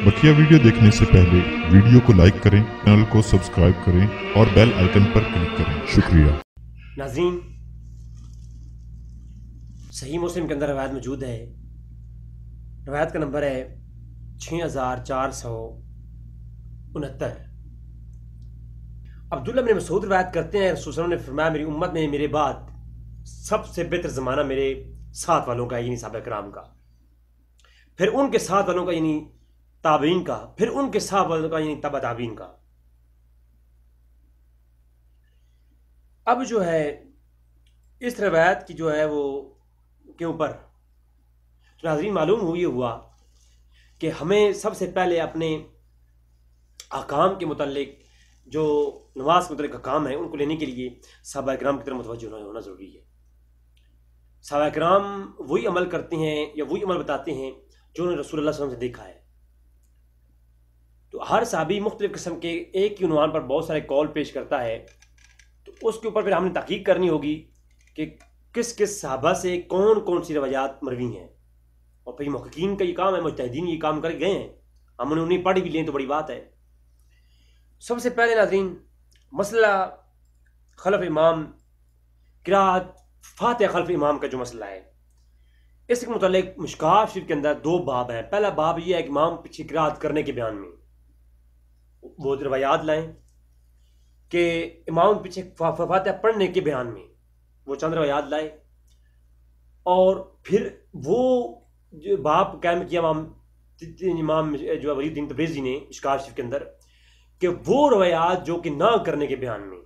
बकिया video देखने से पहले वीडियो को लाइक करें, चैनल को सब्सक्राइब करें और बेल आइकन पर क्लिक करें। शुक्रिया। नाज़रीन, सही मुस्लिम के अंदर रवायत मौजूद है। रवायत का नंबर है 6469। अब्दुल्लाह बिन मसूद रवायत करते हैं, रसूल सल्लल्लाहु अलैहि वसल्लम ने फरमाया, मेरी उम्मत में मेरे बाद सबसे बेहतर ज़माना मेरे साथ वालों का यानी सहाबा किराम का, फिर उनके साथ वालों का यानी ताबीन का, फिर उनके साथ वालों का यानी तबा ताबीन का। अब जो है इस रवायत की जो है वो के ऊपर नाज़रीन मालूम हुआ कि हमें सबसे पहले अपने अहकाम के मुतालिक जो नमाज के मुतालिक अहकाम है उनको लेने के लिए सहाबा किराम की तरफ मुतवज्जो होना ज़रूरी है। सहाबा किराम वही अमल करते हैं या वही अमल बताते हैं जो उन्होंने रसूलुल्लाह सल्लल्लाहु अलैहि वसल्लम से देखा है। तो हर सहाबी मुख्तलिफ किस्म के एक ही उन्वान पर बहुत सारे कॉल पेश करता है, तो उसके ऊपर फिर हमने तहकीक करनी होगी कि किस किस सहाबा से कौन कौन सी रवायात मरवी हैं। और फिर मुहक्किकीन का ये काम है, मुजतहिदीन ये काम कर गए हैं, हमने उन्हें पढ़ भी लें तो बड़ी बात है। सबसे पहले नाज़रीन मसला खलफ इमाम किरात फातिहा खलफ इमाम का जो मसला है, इसके मुतालिक मिशकात शरीफ के अंदर दो बाब हैं। पहला बाब यह है कि इमाम पीछे किरात करने के बयान में वो रवायात लाएं कि इमाम पीछे फातिहा पढ़ने के बयान में वो चंद रवायात लाए, और फिर वो जो बाब कायम किया इमाम जो वलीउद्दीन तबरेज़ी ने मिशकात शरीफ के अंदर कि वो रवायात जो कि ना करने के बयान में,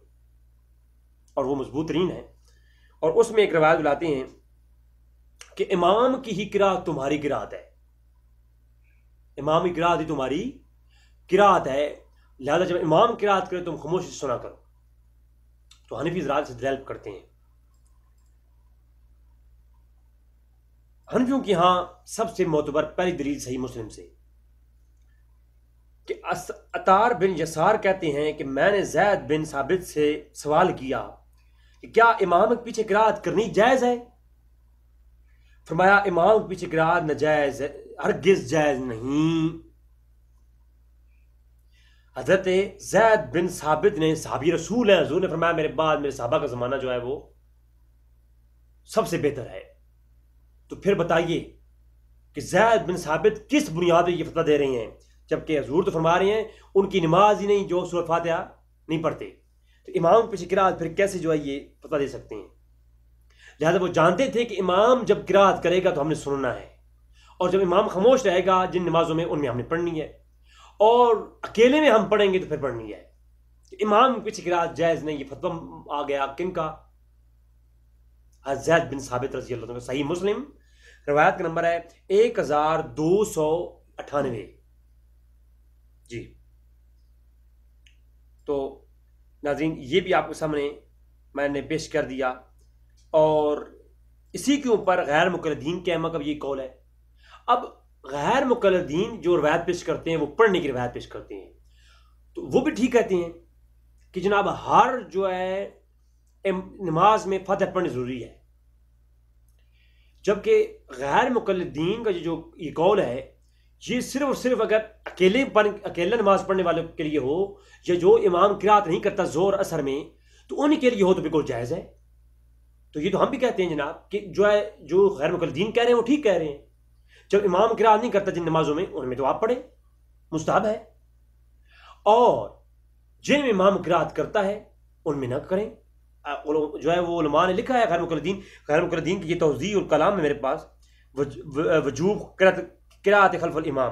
और वो मजबूत तरीन है, और उसमें एक रवायत लाते हैं कि इमाम की ही किरात तुम्हारी किरात है, इमाम की किरात ही तुम्हारी किरात है, लिहाजा जब इमाम किरात करे तुम खामोशी से सुना करो। तो हनफी हज़रात से दलाल करते हैं। हनफियों की यहां सबसे मोतबर पहली दलील सही मुस्लिम से कि अतार बिन यसार कहते हैं कि मैंने ज़ैद बिन साबित से सवाल किया कि क्या इमाम के पीछे किरात करनी जायज़ है। फरमाया इमाम के पीछे किरात नाजायज़ है, हरगिज़ जायज़ नहीं। हज़रत ज़ैद बिन साबित ने, सहाबी रसूल है, हुज़ूर ने फरमाया मेरे बाद मेरे सहाबा का ज़माना जो है वो सबसे बेहतर है। तो फिर बताइए कि ज़ैद बिन साबित किस बुनियाद पर ये फतवा दे रहे हैं, जबकि हुज़ूर तो फरमा रहे हैं उनकी नमाज ही नहीं जो सूरत फातिहा नहीं पढ़ते। तो इमाम पीछे किरात फिर कैसे जो है ये फतवा दे सकते हैं। लिहाजा वो जानते थे कि इमाम जब किरात करेगा तो हमने सुनना है, और जब इमाम खामोश रहेगा जिन नमाजों में उनमें हमने पढ़नी है, और अकेले में हम पढ़ेंगे तो फिर पढ़नी है। तो इमाम पीछे किरात जायज़ नहीं, ये फतवा आ गया किन का? ज़ैद बिन साबित रज़ी अल्लाह अन्हु। सही मुस्लिम रवायत का नंबर है 1298 जी। तो नाज़रीन ये भी आपके सामने मैंने पेश कर दिया, और इसी के ऊपर गैर मुक़ल्लिदीन के अइम्मा का ये कौल है। अब गैर मुक़ल्लिदीन जो रवायत पेश करते हैं वो पढ़ने की रवायत पेश करते हैं, तो वो भी ठीक कहते हैं कि जनाब हर जो है नमाज में फातिहा पढ़नी ज़रूरी है, जबकि गैर मुक़ल्लिदीन का जो ये कौल है ये सिर्फ और सिर्फ अगर अकेले नमाज पढ़ने वालों के लिए हो, या जो इमाम किरात नहीं करता ज़ोर असर में, तो उन्हीं के लिए हो तो बिल्कुल जायज़ है। तो ये तो हम भी कहते हैं जनाब कि जो है जो गैर मुक़ल्लिदीन कह रहे हैं वो ठीक कह रहे हैं। जब इमाम किरात नहीं करता जिन नमाजों में, उनमें तो आप पढ़े, मुस्ताहब है, और जिन इमाम किरात करता है उनमें ना करें। जो है वो उलमा ने लिखा है गैर मुक़ल्लिदीन की ये तौज़ीह और कलाम है मेरे पास, वजूब किरात खल्फल इमाम।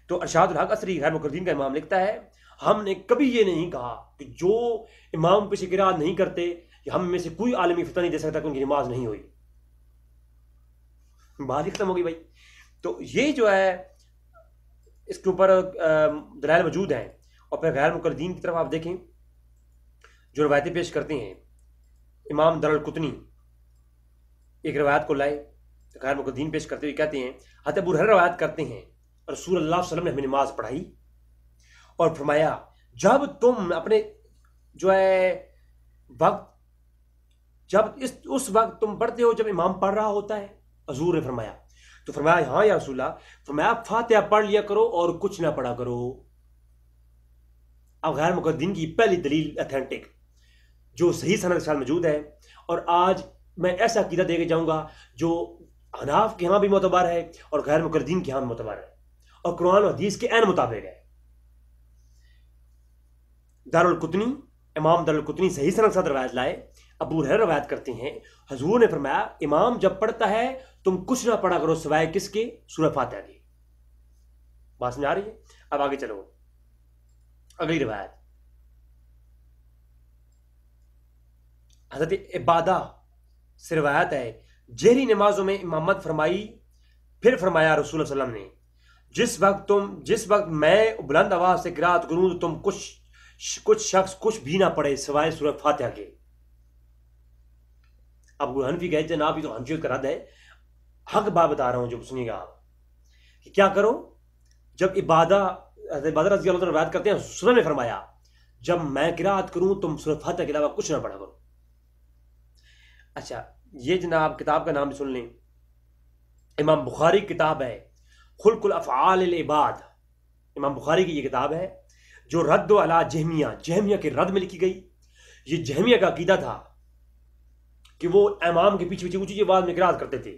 तो अरशादुल हक असरी गैर मुक़ल्लिदीन का इमाम लिखता है, हमने कभी ये नहीं कहा कि जो इमाम पीछे किरात नहीं करते हम में से कोई आलमी फतवा नहीं दे सकता कि उनकी नमाज नहीं हुई। बात ही खत्म होगी भाई। तो ये जो है इसके ऊपर दलाइल मौजूद हैं। और फिर गैर मुक़ल्लिदीन की तरफ आप देखें जो रवायतें पेश करते हैं। इमाम दरुल कुतनी एक रवायत को लाए, गैर मुक़ल्लिदीन पेश करते हुए कहते हैं, हज़रत अबू हुरैरा रवायत करते हैं रसूलुल्लाह सल्लल्लाहु अलैहि वसल्लम ने हमें नमाज पढ़ाई और फरमाया जब तुम अपने जो है वक्त उस वक्त तुम पढ़ते हो जब इमाम पढ़ रहा होता है। हुज़ूर ने फरमाया तो फरमाया हाँ या रसूलल्लाह। फरमाया फातिहा पढ़ लिया करो और कुछ ना पढ़ा करो। अब गैर मुक़द्दिन की पहली दलील अथेंटिक जो सही सनद के साथ मौजूद है, और आज मैं ऐसा अकीदा दे के जाऊंगा जो हनाफ के यहाँ भी मोतबर है और गैर मुक़द्दिन के यहाँ भी मोतबर है और कुरान और हदीस के ऐन मुताबिक है। दारुल कुतनी, इमाम दारुल कुतनी सही सनद के साथ रवायत लाए, अबू हुरैरा रवायत करते हैं, हजूर ने फरमाया इमाम जब पढ़ता है तुम कुछ ना पढ़ा करो सिवाय किसके, सूरह फातिहा की। बात समझ आ रही है? अब आगे चलो, अगली रवायत हज़रत इबादा से रवायत है, जहरी नमाजों में इमामत फरमाई, फिर फरमाया रसूल सल्लल्लाहु अलैहि वसल्लम ने जिस वक्त मैं बुलंद आवाज से क़िराअत करूं तो तुम कुछ शख्स कुछ भी ना पढ़े सिवाय सूरह फातिहा के। अब हनफी कहते हैं ना, भी तो हनफियत का रद्द है, हक बात बता रहा हूं जो सुनिएगा आप कि क्या करो। जब इबादा रज़ी अल्लाह रवायत करते हैं, सुनन ने फरमाया जब मैं क़िराअत करूं तुम सूरह फातिहा के अलावा कुछ ना पढ़ा करो। अच्छा, ये जनाब किताब का नाम भी सुन लें, इमाम बुखारी की किताब है खुल्कुल अफ़आल इबाद। इमाम बुखारी की ये किताब है जो रद्द अला जहमिया के रद्द में लिखी गई। ये जहमिया का अकीदा था कि वो इमाम के पीछे पीछे ऊंची आवाज में क़िराअत करते थे,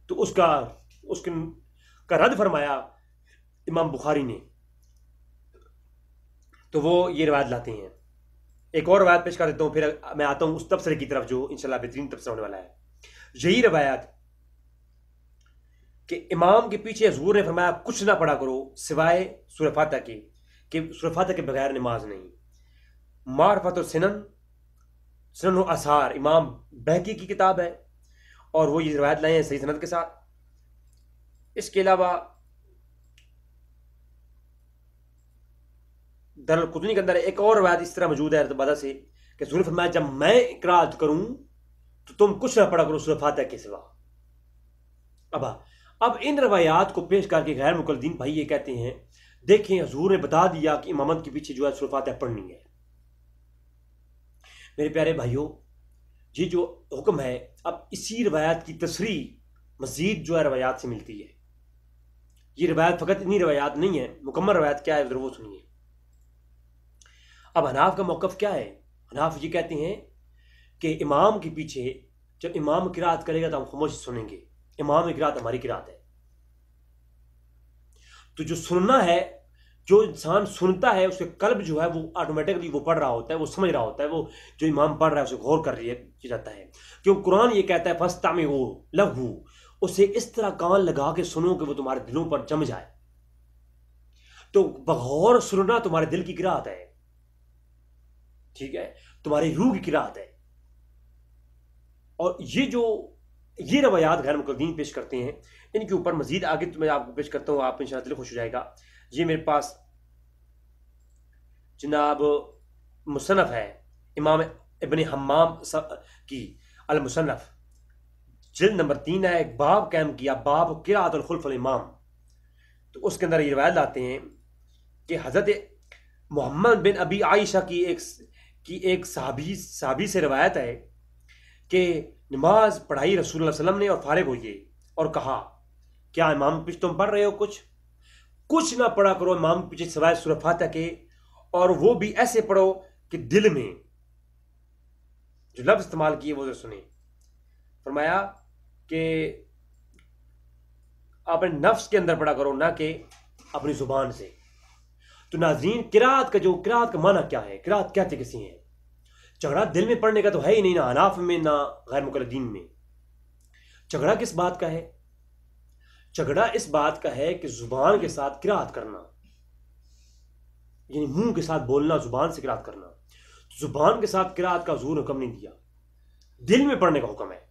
तो उसका रद्द फरमाया इमाम बुखारी ने, तो वो ये रवायत लाते हैं। एक और रवायत पेश कर देता हूँ, फिर मैं आता हूँ उस तबसरे की तरफ जो इंशाल्लाह बेहतरीन तबसरा होने वाला है। यही रवायत कि इमाम के पीछे हजूर ने फरमाया कुछ ना पढ़ा करो सिवाय सूरह फातिहा की, कि सूरह फातिहा के बगैर नमाज नहीं। मारफत सुनन आसार इमाम बहकी की किताब है और वो ये रवायत लाए हैं सही सनद के साथ। इसके अलावा दारुल कुतनी के अंदर एक और रवायत इस तरह मौजूद है इबादा से कि हजूर ने फरमाया जब मैं क़िराअत करूं तो तुम कुछ ना पढ़ा करो सूरह फातिहा के सिवा। अब इन रवायात को पेश करके गैर मुक़ल्लिदीन भाई ये कहते हैं देखें हजूर ने बता दिया कि इमामत के पीछे जो है सूरह फातिहा पढ़नी है। मेरे प्यारे भाइयों, ये जो हुक्म है अब इसी रवायात की तसरीह मजीद जो है रवायात से मिलती है। ये रवायत फ़कत इतनी रवायात नहीं है, मुकम्मल रवायत क्या है उधर वो सुनिए। अब हनाफ का मौक़िफ़ क्या है? हनाफ ये कहते हैं कि इमाम के पीछे जब इमाम क़िराअत करेगा तो हम खामोश सुनेंगे, इमाम की क़िराअत हमारी क़िराअत है। तो जो सुनना है, जो इंसान सुनता है उसके कल्ब जो है वो ऑटोमेटिकली वो पढ़ रहा होता है, वो समझ रहा होता है, वो जो इमाम पढ़ रहा है उसे गौर कर लिया जाता है। क्यों कुरान ये कहता है फस्तमिऊ लहू, उसे इस तरह कान लगा के सुनो कि वो तुम्हारे दिलों पर जम जाए। तो बगौर सुनना तुम्हारे दिल की क़िराअत है, ठीक है, तुम्हारी रूह की क़िराअत है। और ये रवायात गैर मुक़ल्लिदीन पेश करते हैं, इनके ऊपर मजीद आगे तो मैं आपको पेश करता हूँ, आप इंशाअल्लाह दिल खुश हो जाएगा। ये मेरे पास जनाब मुसन्नफ़ है इमाम इब्न हम्माम की अल मुसन्नफ़, जिल्द नंबर 3 है, एक बाब कायम किया, बाब क़िराअतुल खुल्फ़ुल इमाम। तो उसके अंदर ये रवायत लाते हैं कि हज़रत मोहम्मद बिन अबी आयशा की एक सहाबी से रवायत है कि नमाज पढ़ाई रसूलुल्लाह सल्लल्लाहु अलैहि वसल्लम ने और फारिग हुई और कहा क्या इमाम पीछे तुम पढ़ रहे हो? कुछ ना पढ़ा करो इमाम पीछे सिवाय सूरह फातिहा के, और वो भी ऐसे पढ़ो कि दिल में जो लफ्ज़ इस्तेमाल किए वो सुने। फरमाया कि अपने नफ्स के अंदर पढ़ा करो, ना कि अपनी जुबान से। तो नाज़रीन, क़िराअत का माना क्या है? क़िराअत कहते किसी हैं? झगड़ा दिल में पढ़ने का तो है ही नहीं, ना हनाफ में ना गैर मुक़ल्लिदीन में। झगड़ा किस बात का है? झगड़ा इस बात का है कि जुबान के साथ क़िराअत करना, यानी मुंह के साथ बोलना, जुबान से क़िराअत करना। जुबान के साथ क़िराअत का हुज़ूर ने हुक्म नहीं दिया, दिल में पढ़ने का हुक्म है।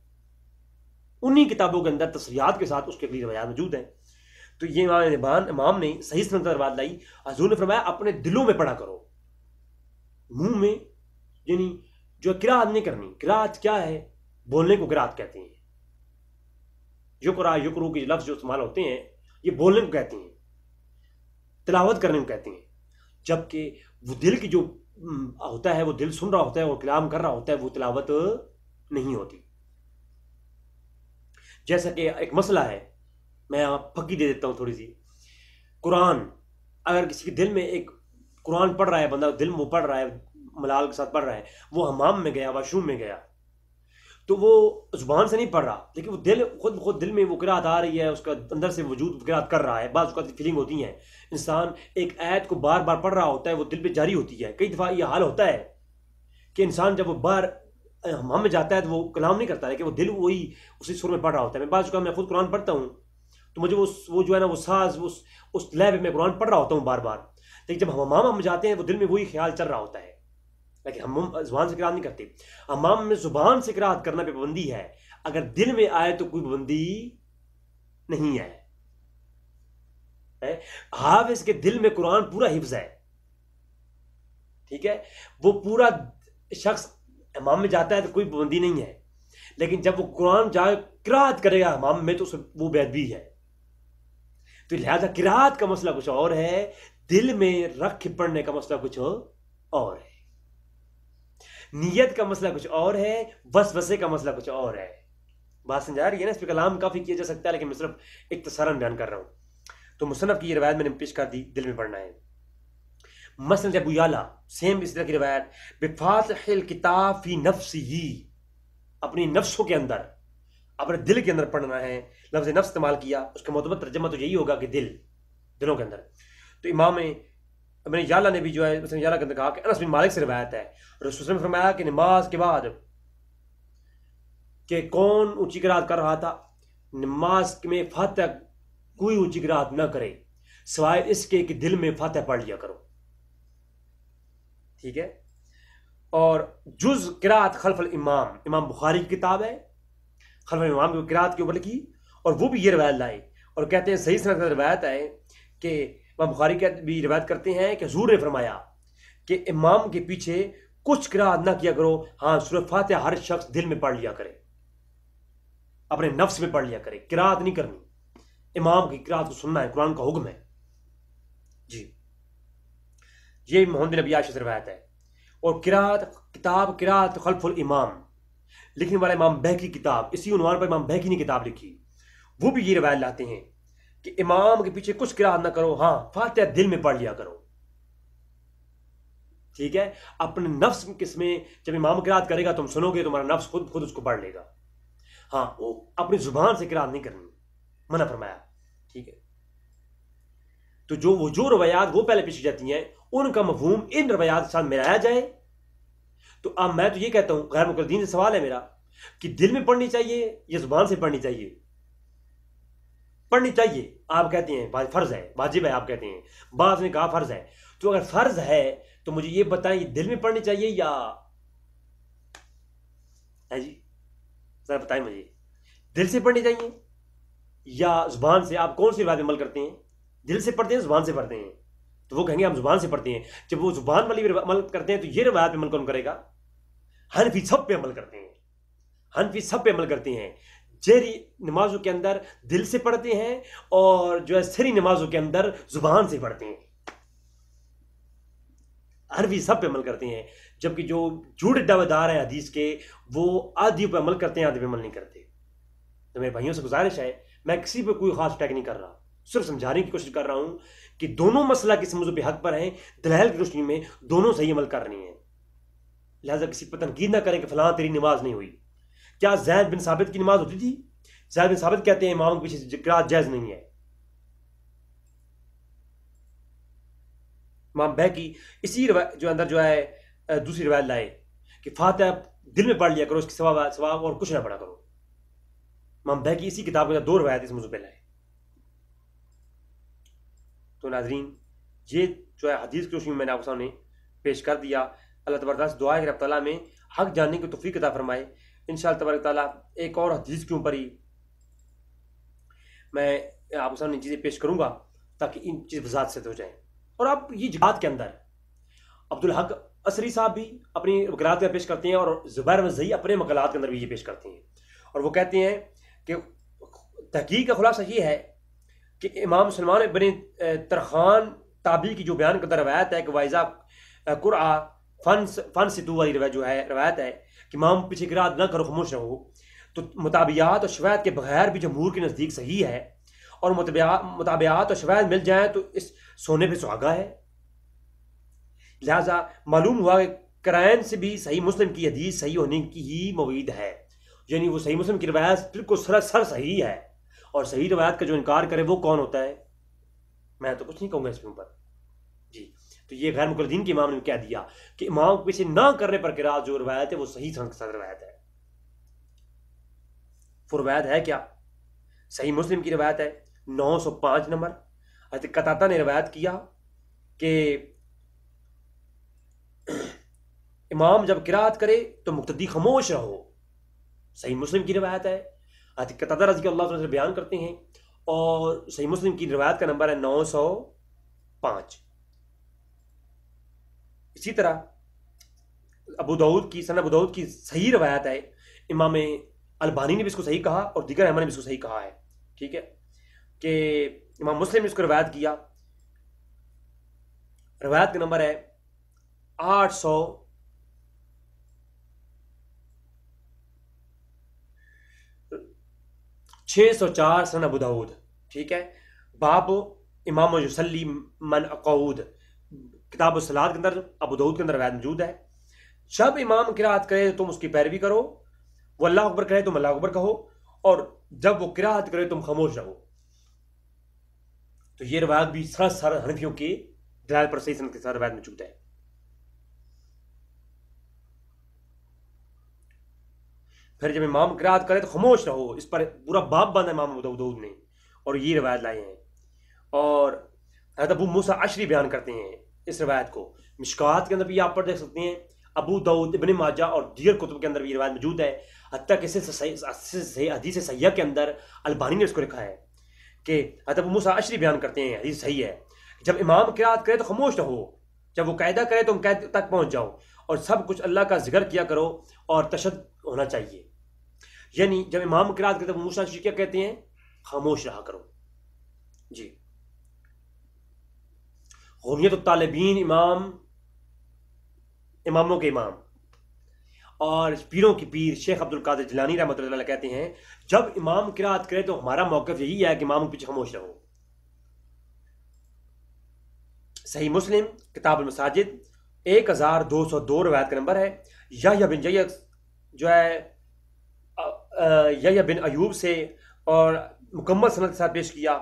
उन्हीं किताबों के अंदर तस्रीहात के साथ उसके अगली रवायात मौजूद है। तो ये इमाम ने सही सनद पर रवायत लाई, हुज़ूर ने फरमाया अपने दिलों में पढ़ा करो, मुंह में यानी जो क़िराअत नहीं करनी। क़िराअत क्या है? बोलने को क़िराअत कहते हैं। युकरू के लफ्ज़ जो इस्तेमाल होते हैं ये बोलने को कहते हैं, तिलावत करने को कहते हैं। जबकि वो दिल की जो होता है, वो दिल सुन रहा होता है और कलाम कर रहा होता है, वो तिलावत नहीं होती। जैसा कि एक मसला है मैं यहाँ फकी दे देता हूँ थोड़ी सी। कुरान, अगर किसी के दिल में एक कुरान पढ़ रहा है बंदा, दिल में वो पढ़ रहा है, मलाल के साथ पढ़ रहा है, वो हमाम में गया, वाशरूम में गया, तो वो जुबान से नहीं पढ़ रहा, लेकिन वो दिल खुद दिल में वो किरात आ रही है, उसका अंदर से वजूद किरात कर रहा है। बाज़ उसका फीलिंग होती है, इंसान एक आयत को बार बार पढ़ रहा होता है, वो दिल पे जारी होती है। कई दफ़ा ये हाल होता है कि इंसान जब वो बार हमाम में जाता है तो वो कलाम नहीं करता, लेकिन वो दिल वही उसी सुर में पढ़ रहा होता है। मैं खुद कुरान पढ़ता हूँ तो मुझे वो जो है ना वो साज उस लय में मैं कुरान पढ़ रहा होता हूँ बार बार, लेकिन जब हम हमाम में जाते हैं वो दिल में वही ख्याल चल रहा होता है, लेकिन हम जुबान से किरात नहीं करते। हमाम में जुबान से किरात करना पे पाबंदी है, अगर दिल में आए तो कोई पाबंदी नहीं है। हाफिज के दिल में कुरान पूरा हिफ्ज है, ठीक है, वो पूरा शख्स हमाम में जाता है तो कोई पाबंदी नहीं है, लेकिन जब वो कुरान जाए किरात करेगा हमाम में तो वो बेअदबी है। तो लिहाजा किरात का मसला कुछ और है, दिल में रख के पढ़ने का मसला कुछ और है, नीयत का मसला कुछ और है, वसवसे का मसला कुछ और है। बात समझ आ रही है ना? इस पर कलाम काफी किया जा सकता है, लेकिन मैं सिर्फ इख्तिसारन बयान कर रहा हूं। तो मुसन्नफ की ये रवायत मैंने पेश कर दी, दिल में पढ़ना है। मसलन अबू याला, सेम इस तरह की रवायत, बिफातिहिल किताब फी नफ्सिही, अपनी नफ्सों के अंदर, अपने दिल के अंदर पढ़ना है। लफ्ज़ नफ्स इस्तेमाल किया, उसका मुतबर तर्जमा तो यही होगा कि दिलों के अंदर। तो इमाम इब्न याला ने भी जो है याला के अंदर कहा कि अनस बिन मालिक से रवायत है, रसूल ने फरमाया कि नमाज के बाद कि कौन ऊंची किरात कर रहा था, नमाज में फातिहा कोई ऊंची किरात ना करे सिवाय इसके कि दिल में फातिहा पढ़ लिया करो, ठीक है। और जुज किरात खल्फल इमाम, इमाम बुखारी की किताब है, खल्फल इमाम की किरात के ऊपर लिखी, और वो भी ये रवायत लाए और कहते हैं सही सनद रवायत है कि इमाम बुखारी भी रवायत करते हैं कि हुजूर ने फरमाया कि इमाम के पीछे कुछ किरात ना किया करो, हाँ सूरह फातिहा हर शख्स दिल में पढ़ लिया करे, अपने नफ्स में पढ़ लिया करे, किरात नहीं करनी, इमाम की किरात को सुनना है, कुरान का हुक्म है जी। ये मोहम्मद बिन नबी आयशा से रवायत है। और किरात किताब किरात खल्फुल इमाम लिखने वाला इमाम बैकी किताब, इसी उन्वान पर इमाम बैकी ने किताब लिखी, वो भी ये रवायत लाते हैं कि इमाम के पीछे कुछ किरात ना करो, हाँ फातिहा दिल में पढ़ लिया करो, ठीक है। अपने नफ्स किसमें जब इमाम किरात करेगा तुम सुनोगे, तुम्हारा नफ्स खुद उसको पढ़ लेगा, हाँ वो अपनी जुबान से किरात नहीं करनी, मना फरमाया, ठीक है। तो जो रवायात वो पहले पेश की जाती हैं उनका मफहूम इन रवायात के साथ मिलाया जाए। तो अब मैं तो ये कहता हूं, गैर मुक़ल्लिदीन से सवाल है मेरा कि दिल में पढ़नी चाहिए या जुबान से पढ़नी चाहिए? पढ़नी चाहिए आप कहते हैं, फर्ज है, वाजिब है आप कहते हैं, बाज़ ने कहा फर्ज है। तो अगर फर्ज है तो मुझे ये बताएं, ये दिल में पढ़नी चाहिए या है जी, जरा बताएं मुझे, दिल से पढ़नी चाहिए या जुबान से? आप कौन सी रवायत अमल करते हैं, दिल से पढ़ते हैं जुबान से पढ़ते हैं? तो वो कहेंगे हम जुबान से पढ़ते हैं। जब वो जुबान वाली अमल करते हैं तो ये रवायत पे अमल कौन करेगा? हनफी सब पे अमल करते हैं, हनफी सब पे अमल करते हैं। जहरी नमाजों के अंदर दिल से पढ़ते हैं और जो है सरी नमाजों के अंदर जुबान से पढ़ते हैं, हनफी सब पे अमल करते हैं। जबकि जो झूठे दावेदार हैं हदीस के, वो आधियों पे अमल करते हैं, आधे पे अमल नहीं करते। तो मेरे भाइयों से गुजारिश है, मैं किसी पे कोई खास अटैक नहीं कर रहा, सिर्फ समझाने की कोशिश कर रहा हूं कि दोनों मसला किस मौजू पे हक पर हैं, दलाइल की रोशनी में दोनों सही अमल कर रही हैं। लिहाजा किसी पर तनकीद ना करें कि फलां तेरी नमाज नहीं हुई। क्या ज़ैद बिन साबित की नमाज होती थी? ज़ैद बिन साबित कहते हैं इमाम के पीछे किरात जायज़ नहीं है। इमाम बैकी इसी जो अंदर जो है दूसरी रवायत लाए कि फातिहा दिल में पढ़ लिया करो, इसके सवा और कुछ ना पढ़ा करो। इमाम बैकी इसी किताब के अंदर दो रवायत इस मौजू पे लाए। तो नाजरीन, ये जो है हदीस की रोशनी में मैंने आपके सामने पेश कर दिया। अल्लाह तबारक तआला से दुआ है कि रब तआला में हक जानने की तौफीक अता फरमाए। इंशाअल्लाह तबारक तआला एक और हदीस के ऊपर ही मैं आपके सामने चीज़ें पेश करूँगा ताकि इन चीज़ वजाहत से हो जाए। और आप ये जिहाद के अंदर अब्दुल हक असरी साहब भी अपनी वकलात में पेश करते हैं और ज़ुबैर मज़ही अपने मकलात के अंदर भी ये पेश करते हैं, और वो कहते हैं कि तहकीक का खुलासा ये है कि इमाम सलमान इब्न तरखान ताबी की जो बयान करता रवायत है कि वाइजा कुरआ फन सितू वाली रवायत जो है रवायत है कि इमाम पीछे किरात ना करो, खामोश रहो, तो मुताबियात और शवायत के बगैर भी जमहूर के नज़दीक सही है। और मुताबियात और शवाहिद मिल जाए तो इस सोने पे सुहागा है। लिहाजा मालूम हुआ कि कराइन से भी सही मुस्लिम की हदीस सही होने की ही उम्मीद है, यानी वो सही मुस्लिम की रवायत बिल्कुल सर सही है। और सही रवायत का जो इनकार करे वो कौन होता है? मैं तो कुछ नहीं कहूँगा इसके ऊपर जी। तो ये गैर मुक़ल्लिदीन के इमाम ने कह दिया कि इमाम को पीछे ना करने पर किरात जो रवायत है वो सही रवायत है। वो रवायत है क्या? सही मुस्लिम की रवायत है 905 नंबर। हज़रत कतादा ने रवायत किया कि इमाम जब किरात करे तो मुक्तदी खामोश रहो। सही मुस्लिम की रवायत है, हज़रत कतादा रज़ी अल्लाह अन्हु बयान करते हैं, और सही मुस्लिम की रवायत का नंबर है 905। इसी तरह अबू दाऊद की सही रवायत है, इमाम अलबानी ने भी इसको सही कहा और दीगर अहमद ने भी इसको सही कहा है, ठीक है, कि इमाम मुस्लिम ने इसको रवायत किया। रवायत का नंबर है 604 सन अबू दाऊद, ठीक है। बाब इमाम युसल्ली मन अक़ऊद, किताब सलात के अंदर अबू दाऊद के अंदर रवायत मौजूद है। जब इमाम किरात करे तो तुम उसकी पैरवी करो, वो अल्लाह अकबर कहे तुम अल्लाह अकबर कहो, और जब वो किरात करे तुम खामोश रहो। तो ये रवायत भी सर हनफियों के दलाल पर सही सनद के साथ रवायत मौजूद है। फिर जब इमाम किरात करे तो खामोश रहो, इस पर पूरा बाब बांधा इमाम अबू दाऊद ने, और ये रवायत लाए हैं। और हज़रत अबू मूसा अशरी बयान करते हैं इस रवायत को, मिशकात के अंदर भी आप पढ़ देख सकते हैं, अबू दाऊद, इब्न माजा और दीगर कुतुब के अंदर भी रवायत मौजूद है। हत्ता कि हदीस सहिह के अंदर अलबानी ने इसको लिखा है कि हज़रत अबू मूसा अशरी बयान करते हैं, हदीस सही है, जब इमाम किरात करे तो खामोश रहो, जब वो कायदा करे तो कैद तक पहुंच जाओ, और सब कुछ अल्लाह का जिक्र किया करो और तशद्दुद होना चाहिए। यानी जब इमाम किरात करे तो मूसा अशरी क्या कहते हैं? खामोश रहा करो जी। गुनियत तालिबीन इमामों के इमाम और पीरों की पीर शेख अब्दुल कादिर जिलानी रहमतुल्लाह कहते हैं, जब इमाम किरात करे तो हमारा मौक़िफ़ यही है कि इमाम के पीछे खामोश रहो। सही मुस्लिम किताब मसाजिद 1202 रवायत का नंबर है। यहया बिन जयद जो है यहया बिन अयूब से और मुकम्मल सनद के साथ पेश किया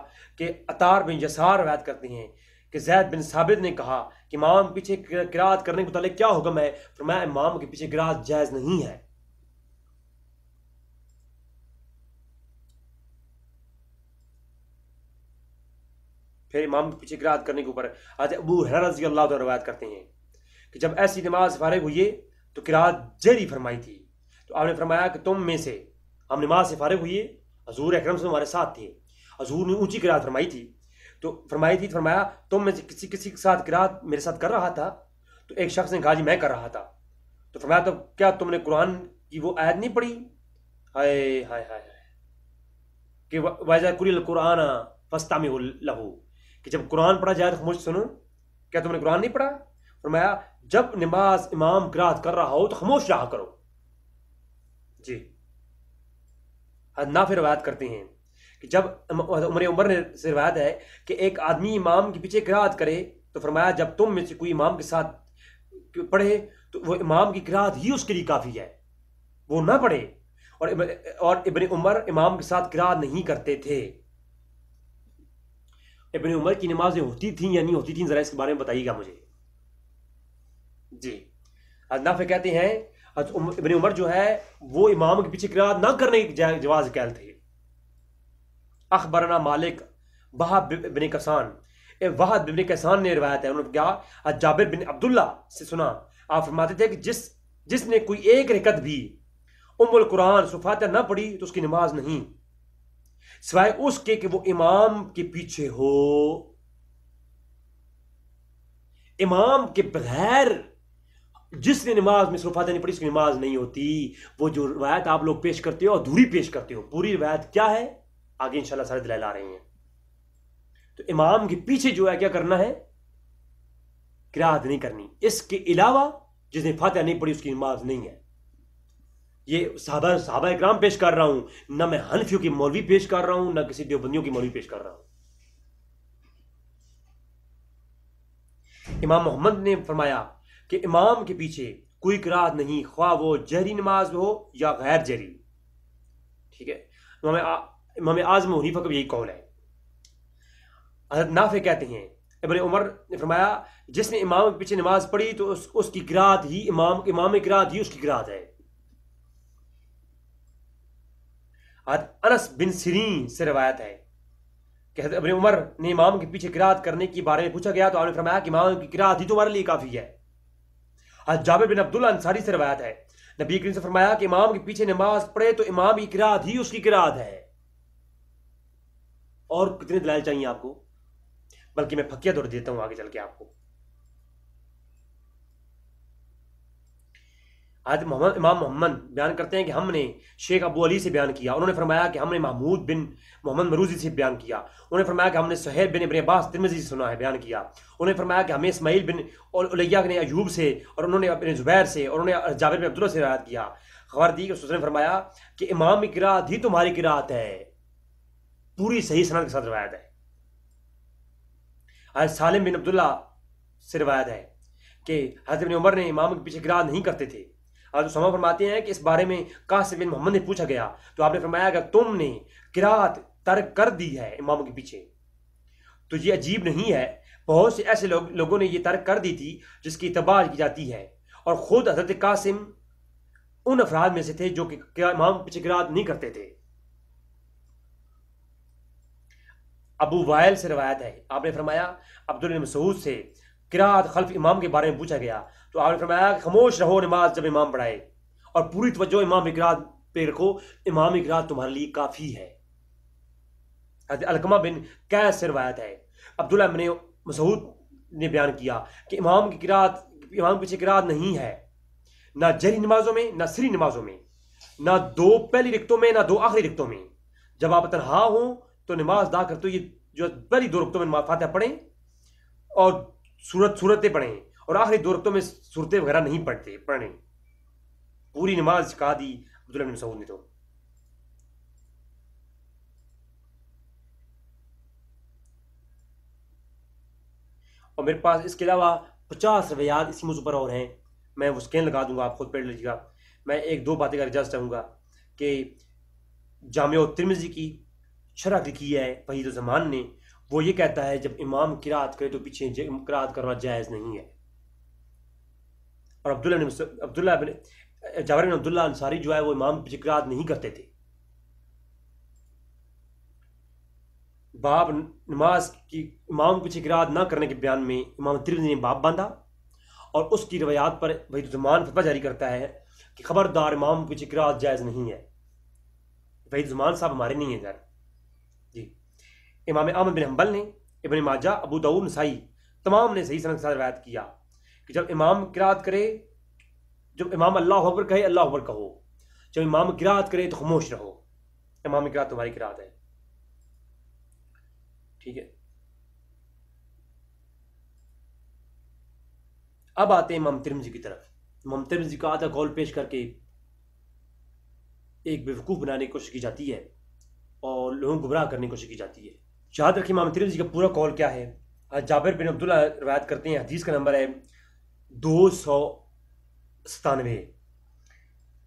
कि अतार बिन यसार रवायत करते हैं कि ज़ैद बिन साबित ने कहा कि इमाम पीछे किरात करने के मुतालिक क्या हुक्म है? फरमाया इमाम के पीछे किरात जायज़ नहीं है। फिर इमाम के पीछे किरात करने के ऊपर हज़रत अबू हुरैरा रज़ी अल्लाह अन्हु रवायत करते हैं कि जब ऐसी नमाज फारिग हुई तो किरात जारी फरमाई थी, तो आपने फरमाया कि तुम में से हम नमाज से फारिग हुए, हजूर अकरम से हमारे साथ थे, हजूर ने ऊंची किरात फरमाई थी, फरमाया तुम में से किसी के साथ किरात मेरे साथ कर रहा था? तो एक शख्स ने कहा जी मैं कर रहा था। तो फरमाया तो क्या तुमने कुरान की वो आयत नहीं पढ़ी? हाय हाय हाय कि वाजा कुरिल कुरान फस्तामिउ लहू, कि जब कुरान पढ़ा जाए तो खामोश सुनो। क्या तुमने कुरान नहीं पढ़ा? फरमाया जब नमाज इमाम किरात कर रहा हो तो खामोश रहा करो जी। नाफिर रवायत करते हैं कि जब उमर ने से रवायत है कि एक आदमी इमाम के पीछे किरात करे तो फरमाया जब तुम में से कोई इमाम के साथ पढ़े तो वो इमाम की किरात ही उसके लिए काफ़ी है, वो ना पढ़े। और इब्न उमर इमाम के साथ किरात नहीं करते थे। इब्न उमर की नमाजें होती थी या नहीं होती थी, ज़रा इसके बारे में बताइएगा मुझे जी। नाफिर कहते हैं इब्न उमर जो है वो इमाम के पीछे किरात ना करने के जवाज़ कहल थे। अखबरना मालिक वहाब बिन कसान, वहाब बिन कसान ने रिवायत है, उन्होंने कहा जाबिर बिन अब्दुल्ला से सुना, आप फरमाते थे कि जिसने कोई एक रकत भी उम्मुल कुरान सुफातिहा ना पढ़ी तो उसकी नमाज नहीं, सिवाय उसके कि वो इमाम के पीछे हो। इमाम के बगैर जिसने नमाज में सुफातिहा नहीं पढ़ी उसकी नमाज नहीं होती। वो जो रिवायत आप लोग पेश करते हो अधूरी पेश करते हो, पूरी रिवायत क्या है आगे इंशाल्लाह सारे दलाइल आ रहे हैं। तो इमाम के पीछे जो है क्या करना है? किरात नहीं करनी। इसके अलावा जिसने फातिहा नहीं पढ़ी उसकी नमाज नहीं है। ये साहबा इकराम पेश कर रहा हूं, ना मैं हनफियों की मौलवी पेश कर रहा हूं, ना किसी देवबंदियों की मौलवी पेश कर रहा हूं। इमाम मोहम्मद ने फरमाया कि इमाम के पीछे कोई किरात नहीं, ख्वाह वो जहरी नमाज हो या गैर जहरी। ठीक है, इमाम आज़म हनीफा का भी यही कौल है। हज़रत नाफे कहते हैं इब्ने उमर ने फरमाया जिसने इमाम के पीछे नमाज पढ़ी तो उसकी किरात ही इमाम किरात ही उसकी किरात है। अनस बिन सिरीन से रवायत है कि हज़रत इब्ने उमर ने इमाम के पीछे किरात करने के बारे में पूछा गया तो आपने फरमाया कि इमाम की किरात ही तुम्हारे लिए काफ़ी है। जाबिर बिन अब्दुल्ला अंसारी से रवायत है, नबी करीम से फरमाया कि इमाम के पीछे नमाज पढ़े तो इमाम की किरात ही उसकी किरात है। और कितने दलाइल चाहिए आपको, बल्कि मैं फकिया दौड़ देता हूं आगे चल के आपको। आज इमाम मोहम्मद बयान करते हैं कि हमने शेख अबू अली से बयान किया, उन्होंने फरमाया कि हमने महमूद बिन मोहम्मद मरूजी से बयान किया, उन्होंने फरमाया कि हमने सुहैब बिन इब्न अब्बास तिरमिज़ी से सुना है बयान किया, उन्होंने फरमाया कि हमें इस्माइल बिन उलैया ने अयूब से और उन्होंने अपने जुबैर से और उन्होंने जाबिर बिन अब्दुल्ला से रिवायत किया। खबर दी कि उसने फरमाया कि इमाम की किरात ही तुम्हारी किरात है। पूरी सही सनद के साथ रिवायत है। आज सालिम बिन अब्दुल्ला से रिवायत है कि हज़रत इब्न उमर ने इमाम के पीछे किरात नहीं करते थे। आज समा फरमाते हैं कि इस बारे में कासिम बिन मोहम्मद ने पूछा गया तो आपने फरमाया कि तुमने किरात तर्क कर दी है इमाम के पीछे तो ये अजीब नहीं है। बहुत से ऐसे लोगों ने ये तर्क कर दी थी जिसकी इतबार की जाती है, और खुद हज़रत कासिम उन अफराद में से थे जो कि इमाम के पीछे किरात नहीं करते थे। अबू वाइल से रवायत है, आपने फरमाया अब्दुल्लाह बिन मसूद से किरात खल्फ इमाम के बारे में पूछा गया तो आपने फरमाया खामोश रहो नमाज जब इमाम पढ़ाए और पूरी तवज्जो इमाम की किरात पे रखो, इमाम की किरात तुम्हारे लिए काफ़ी है। अलकमा बिन कैस से रवायत है, अब्दुल्लाह बिन मसूद ने बयान किया कि इमाम के पीछे किरात नहीं है, ना जहरी नमाजों में, ना सरी नमाजों में, ना दो पहली रिक्तों में, ना दो आखिरी रिक्तों में। जब आप तनहा हो तो नमाज अदा करते हो ये जो पहली दो रक्तों में फातिहा पढ़ें और सूरतें पढ़ें, और आखिरी दो रक्तों में सूरतें वगैरह नहीं पढ़ें। पूरी नमाज कहा दी अब्दुल्लाह बिन मसूद ने। तो और मेरे पास इसके अलावा 50 रवायात इसी मौजू पर और हैं, मैं वो स्कैन लगा दूंगा, आप खुद पढ़ लीजिएगा। मैं एक दो बातें का इजाज़त चाहूँगा कि जामिया तिरमिज़ी की शरह लिखी है वहीद ज़मान ने, वो ये कहता है जब इमाम किरात करे तो पीछे किरात करना जायज़ नहीं है। और जाबिर बिन अब्दुल्ला अंसारी जो है वो इमाम पीछे किरात नहीं करते थे। बाब नमाज की इमाम पीछे किरात ना करने के बयान में इमाम तिरमिज़ी ने बाब बांधा, और उसकी रवायात पर वहीद ज़मान फतवा जारी करता है कि खबरदार इमाम पीछे किरात जायज़ नहीं है। वहीद ज़मान साहब हमारे नहीं है यार जी। इमाम अहमद बिन हंबल ने, इब्न माजा, अबू दाऊद, नसाई तमाम ने सही सनद के साथ रवायत किया कि जब इमाम किरात करे, जब इमाम अल्लाह अकबर कहे अल्लाह अकबर कहो, जब इमाम किरात करे तो खामोश रहो, इमाम किरात तुम्हारी किरात है। ठीक है, अब आते हैं इमाम तिरमिज़ी की तरफ। इमाम तिरमिज़ी का आधा कौल पेश करके एक बेवकूफ़ बनाने की कोशिश की जाती है और लोगों को गुमराह करने की कोशिश की जाती है। याद रखिए इमाम तिरमिज़ी का पूरा कौल क्या है। जाबिर बिन अब्दुल्ला रवायत करते हैं, हदीस का नंबर है 297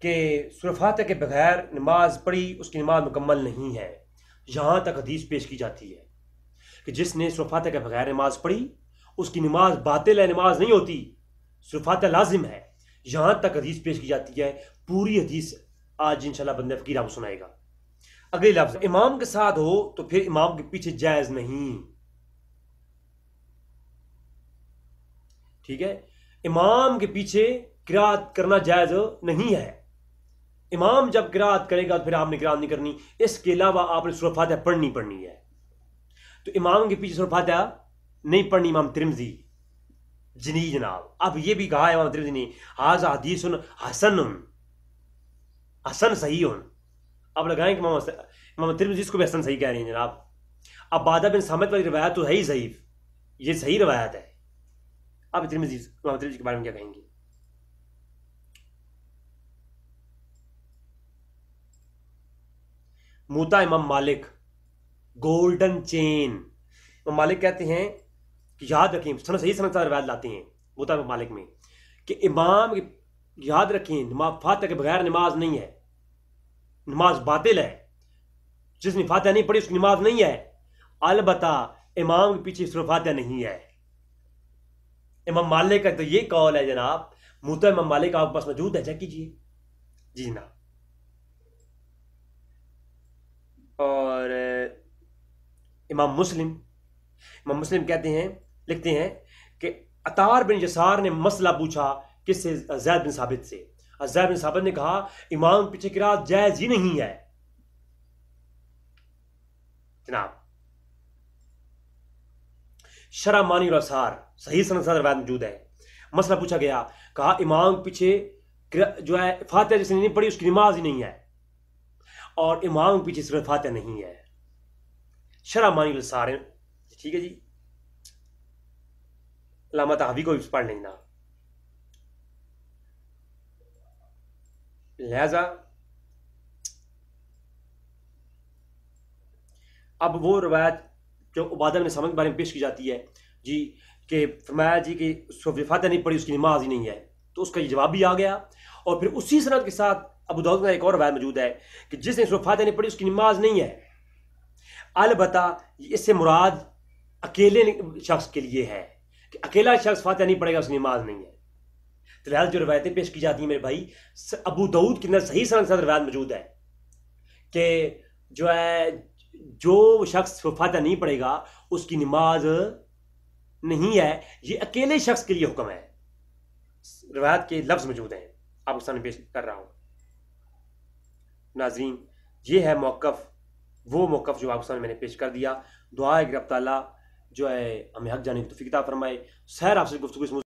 कि सूरह फातिहा के बगैर नमाज पढ़ी उसकी नमाज मुकम्मल नहीं है। यहाँ तक हदीस पेश की जाती है कि जिसने सूरह फातिहा के बगैर नमाज पढ़ी उसकी नमाज बातिल है, नमाज नहीं होती, सूरह फातिहा लाजिम है। यहाँ तक हदीस पेश की जाती है। पूरी हदीस आज इंशाल्लाह बंदे फकीर आपको सुनाएगा। अगले लफ्ज़, इमाम के साथ हो तो फिर इमाम के पीछे जायज़ नहीं। ठीक है, इमाम के पीछे किरात करना जायज़ नहीं है। इमाम जब किरात करेगा तो फिर आपने किरात नहीं करनी, इसके अलावा आपने सूरह फातिहा पढ़नी है। तो इमाम के पीछे सूरह फातिहा नहीं पढ़नी। इमाम तिरमिज़ी जनी जनाब, अब ये भी कहा है इमाम तिरमिज़ी ने, हाज़ा हदीसुन हसन सही हो। अब लगाएं कि इमाम तिरमिज़ी इसको भी हसन सही कह रहे हैं जनाब। अब बादा बिन सामित वाली रवायत तो है ही ज़ईफ़, ये सही रवायत है। अब इमाम तिरमिज़ी के बारे में क्या कहेंगे? मुता इमाम मालिक, गोल्डन चेन। इमाम मालिक कहते हैं कि याद रखें, सही सनद से रिवायत लाते हैं मुता इमाम मालिक में कि इमाम याद रखें, नमाज फातिहा के बगैर नमाज नहीं है, नमाज बातिल है। जिसने फातिहा नहीं पढ़ी उसकी नमाज नहीं है। अलबत्ता इमाम के पीछे सूरह फातिहा नहीं है। इमाम मालिक का तो ये कौल है जनाब। मुता इमाम मालिक आपके पास मौजूद है, चेक कीजिए। जी जनाब। और इमाम मुस्लिम कहते हैं, लिखते हैं कि अतार बिन यसार ने मसला पूछा किससे? ज़ैद बिन साबित से। ज़ैद बिन साबित ने कहा इमाम पीछे किरात जायज ही नहीं है जनाब। शरह मानी और असार सही सनद से रिवायत मौजूद है। मसला पूछा गया, कहा इमाम पीछे जो है फातिहा जिसने नहीं पढ़ी उसकी नमाज ही नहीं है, और इमाम पीछे सूरह फातिहा नहीं है। शरह मानी और असार, ठीक है जी। अल्लामा तहावी को पढ़ लेना। लिहाजा अब वो रवायत जो उबादा बिन सामित के बारे में पेश की जाती है जी, कि फरमाया जी कि सूरह फातिहा नहीं पढ़ी उसकी नमाज ही नहीं है, तो उसका ये जवाब भी आ गया। और फिर उसी सनद के साथ अबू दाऊद में एक और रवायत मौजूद है कि जिसने सूरह फातिहा नहीं पढ़ी उसकी नमाज नहीं है। अलबत्ता इससे मुराद अकेले शख्स के लिए है कि अकेला शख्स फातिहा नहीं पढ़ेगा उसकी नमाज नहीं है। तो लिहाजा जो रवायतें पेश की जाती हैं मेरे भाई, अबू दाऊद के अंदर सही सनद के साथ रवायत मौजूद है कि जो है जो शख्स फातिहा नहीं पढ़ेगा उसकी नमाज नहीं है। ये अकेले शख्स के लिए हुक्म है। रिवायत के लफ्ज मौजूद हैं, आपके सामने पेश कर रहा हूं। नाज़रीन, ये है मौक़िफ़, वो मौक़िफ़ जो आपके सामने मैंने पेश कर दिया। दुआ है कि रब ताला जो है हमें हक जाने की तौफ़ीक़ अता फरमाए। सैर आपसे गुफ्तगू